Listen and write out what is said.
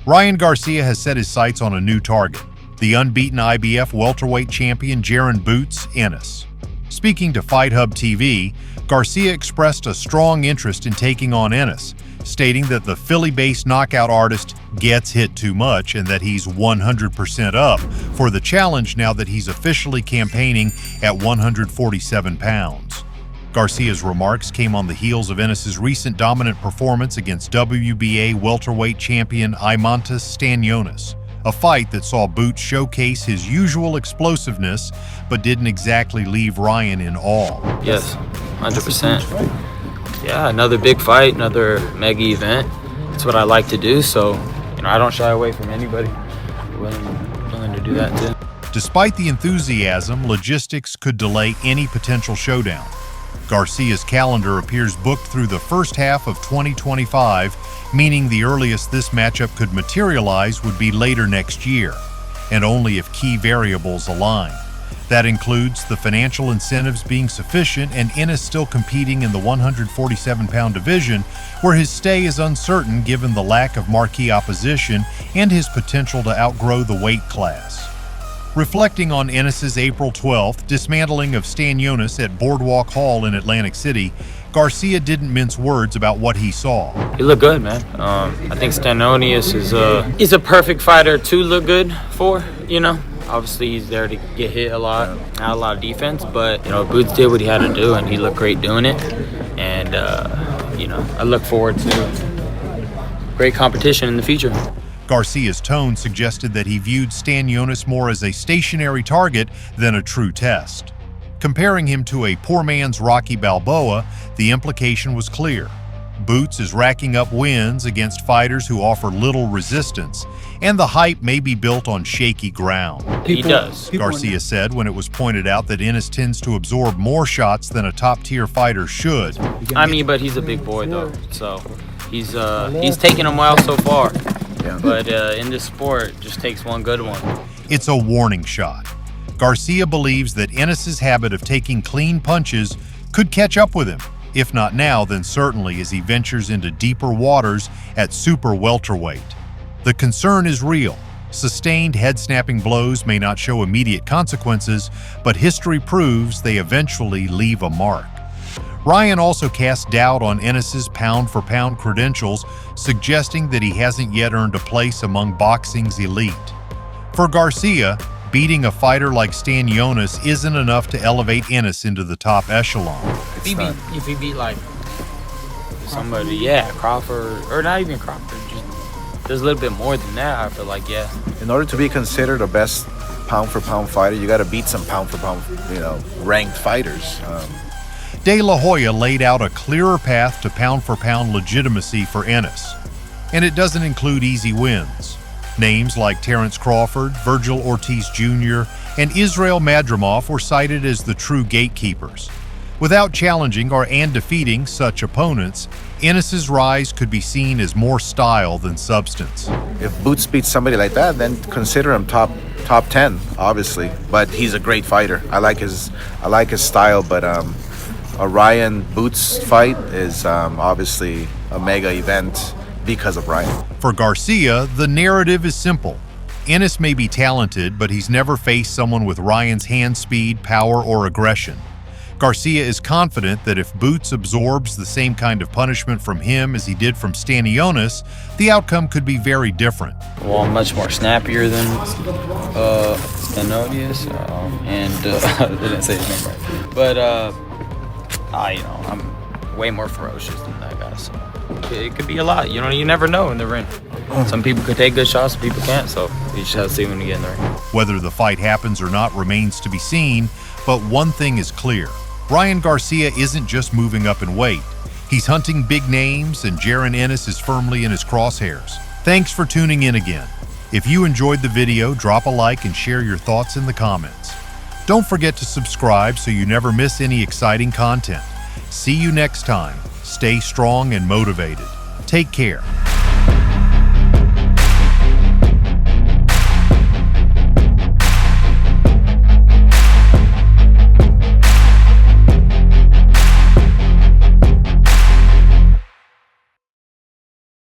Ryan Garcia has set his sights on a new target, the unbeaten IBF welterweight champion Jaron Boots Ennis. Speaking to Fight Hub TV, Garcia expressed a strong interest in taking on Ennis, stating that the Philly-based knockout artist gets hit too much and that he's 100% up for the challenge now that he's officially campaigning at 147 pounds. Garcia's remarks came on the heels of Ennis's recent dominant performance against WBA welterweight champion Eimantas Stanionis, a fight that saw Boots showcase his usual explosiveness but didn't exactly leave Ryan in awe. Yes, 100%. Yeah, another big fight, another mega event. It's what I like to do, so I don't shy away from anybody willing to do that too. Despite the enthusiasm, logistics could delay any potential showdown. Garcia's calendar appears booked through the first half of 2025, meaning the earliest this matchup could materialize would be later next year, and only if key variables align. That includes the financial incentives being sufficient and Ennis still competing in the 147-pound division, where his stay is uncertain given the lack of marquee opposition and his potential to outgrow the weight class. Reflecting on Ennis's April 12th dismantling of Stanionis at Boardwalk Hall in Atlantic City, Garcia didn't mince words about what he saw. He looked good, man. I think Stanionis is a perfect fighter to look good for, Obviously, he's there to get hit a lot, not a lot of defense, but, Boots did what he had to do, and he looked great doing it. And, I look forward to great competition in the future. Garcia's tone suggested that he viewed Stanionis more as a stationary target than a true test. Comparing him to a poor man's Rocky Balboa, the implication was clear. Boots is racking up wins against fighters who offer little resistance, and the hype may be built on shaky ground. He does. Garcia said when it was pointed out that Ennis tends to absorb more shots than a top-tier fighter should. But he's a big boy, though, so he's taken him well so far. But in this sport, it just takes one good one. It's a warning shot. Garcia believes that Ennis's habit of taking clean punches could catch up with him. If not now, then certainly as he ventures into deeper waters at super welterweight. The concern is real. Sustained head-snapping blows may not show immediate consequences, but history proves they eventually leave a mark. Ryan also cast doubt on Ennis's pound-for-pound credentials, suggesting that he hasn't yet earned a place among boxing's elite. For Garcia, beating a fighter like Stanionis isn't enough to elevate Ennis into the top echelon. If he beat like somebody, Crawford, or not even Crawford, there's a little bit more than that, I feel like, In order to be considered the best pound-for-pound fighter, you got to beat some pound-for-pound, ranked fighters. De La Hoya laid out a clearer path to pound-for-pound legitimacy for Ennis. And it doesn't include easy wins. Names like Terrence Crawford, Virgil Ortiz Jr., and Israel Madrimov were cited as the true gatekeepers. Without challenging and defeating such opponents, Ennis's rise could be seen as more style than substance. If Boots beats somebody like that, then consider him top 10, obviously. But he's a great fighter. I like his style, but a Ryan Boots fight is obviously a mega event because of Ryan. For Garcia, the narrative is simple. Ennis may be talented, but he's never faced someone with Ryan's hand speed, power, or aggression. Garcia is confident that if Boots absorbs the same kind of punishment from him as he did from Stanionis, the outcome could be very different. Well, I'm much more snappier than Stanionis, I didn't say his name right. But I'm way more ferocious than that guy, so it could be a lot. You never know in the ring. Some people could take good shots, some people can't, so you just have to see when you get in the ring. Whether the fight happens or not remains to be seen, but one thing is clear. Ryan Garcia isn't just moving up in weight. He's hunting big names, and Jaron Ennis is firmly in his crosshairs. Thanks for tuning in again. If you enjoyed the video, drop a like and share your thoughts in the comments. Don't forget to subscribe so you never miss any exciting content. See you next time. Stay strong and motivated. Take care.